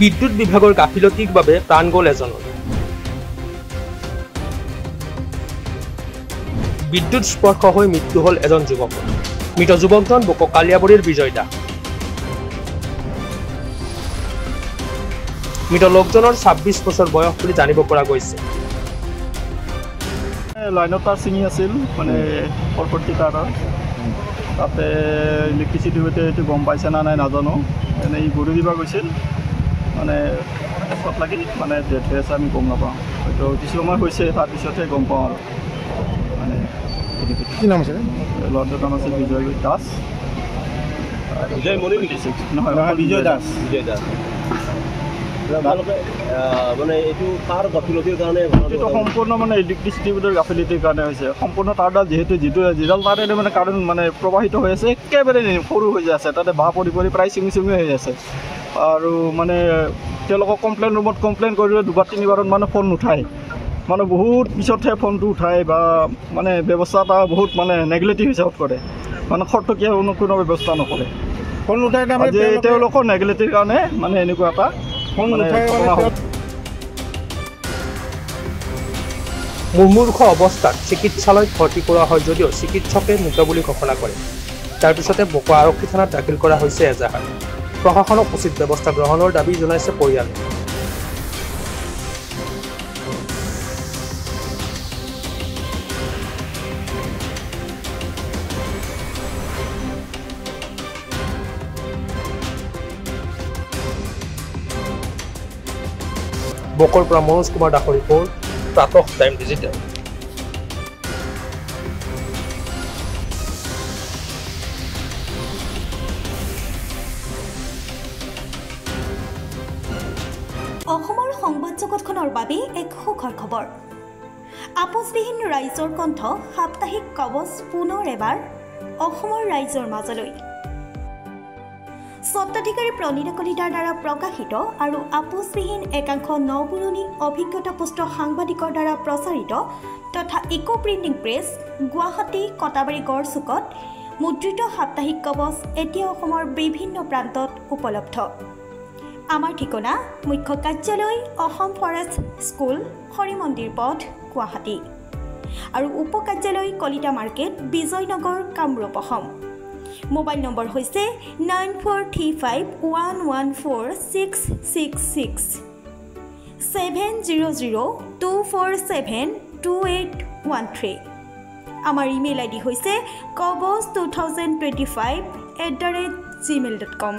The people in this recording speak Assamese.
বিদ্যুৎ বিভাগৰ গাফিলতিৰ বাবে প্ৰাণ গ'ল এজনৰ। বিদ্যুৎ স্পৰ্শ হৈ মৃত্যু হ'ল এজন যুৱকৰ। মৃত যুৱকজন বোক কালিয়াবৰীৰ বিজয় দাস। মৃত লোকজনৰ ২৬ বছৰ বয়স বুলি জানিব পৰা গৈছে। লাইনত তাৰ চিঙি আছিল মানে পৰবৰ্তী তাৰ তাতে ইলেকট্ৰিসিটি হইতে এইটো গম পাইছে না নাই নাজানো এনেই গৰু দিব গৈছিল মানে এসত লাগি মানে ডেথ হৈ আছে আমি গম নাপাওঁ হয়তো কিছু সময় হৈছে তাৰপিছতহে গম পাওঁ আৰু মানে কি নাম আছে ল'ৰাটোৰ নাম আছিল বিজয় দাস নহয় বিজয় দাস মানে এইটো তাৰ গাফিলতিৰ কাৰণে এইটো সম্পূৰ্ণ মানে ইলেক্ট্ৰিচিটি বোৰ্ডৰ গাফিলতিৰ কাৰণে হৈছে সম্পূৰ্ণ তাৰডাল যিডাল তাৰে মানে কাৰেণ্ট মানে প্ৰবাহিত হৈ আছে একেবাৰে সৰু হৈ আছে তাতে বাঁহ পৰি প্ৰায় চিঙি হৈ আছে আৰু মানে তেওঁলোকক কমপ্লেইন ৰুমত কমপ্লেইন কৰিলে দুবাৰ তিনিবাৰত মানে ফোন নুঠায় মানে বহুত পিছতহে ফোনটো উঠায় বা মানে ব্যৱস্থা এটা বহুত মানে নেগলেক্টিভ হিচাপত কৰে মানে খৰতকীয়া কোনো ব্যৱস্থা নকৰে ফোন নুঠায় তেওঁলোকৰ নেগলেক্টিভৰ কাৰণে মানে এনেকুৱা এটা মুমূৰ্ষ অৱস্থাত চিকিৎসালয়ত ভৰ্তি কৰোৱা হয় যদিও চিকিৎসকে মৃত বুলি ঘোষণা কৰে। তাৰ পিছতে বোকা আৰক্ষী থানাত দাখিল কৰা হৈছে এজাহাৰ। প্ৰশাসনক উচিত ব্যৱস্থা গ্ৰহণৰ দাবী জনাইছে পৰিয়ালে। বকৰ পৰা মনোজ কুমাৰ দাসৰ ৰিপৰ্ট, প্ৰাতঃ টাইম ডিজিটেল। অসমৰ সংবাদ জগতখনৰ বাবে এক সুখৰ খবৰ। আপোচবিহীন ৰাইজৰ কণ্ঠ সাপ্তাহিক কবচ পুনৰ এবাৰ অসমৰ ৰাইজৰ মাজলৈ। স্বত্বাধিকাৰী প্ৰণীতা কলিতাৰ দ্বাৰা প্ৰকাশিত আৰু আপোচবিহীন একাংশ নপুৰণি অভিজ্ঞতাপুষ্ট সাংবাদিকৰ দ্বাৰা প্ৰচাৰিত তথা eco printing press Guwahati Katabari গড়চুকত মুদ্ৰিত সাপ্তাহিক কবচ এতিয়া অসমৰ বিভিন্ন প্ৰান্তত উপলব্ধ। আমাৰ ঠিকনা মুখ্য কাৰ্যালয় অসম ফৰেষ্ট স্কুল হৰিমন্দিৰ পথ গুৱাহাটী আৰু উপ কাৰ্যালয় Kalita market Bijoynagar Kamrup Assam. Mobile number হৈছে 9435114666 7002472813। আমাৰ ইমেইল আইডি হৈছে kobos2025@gmail.com।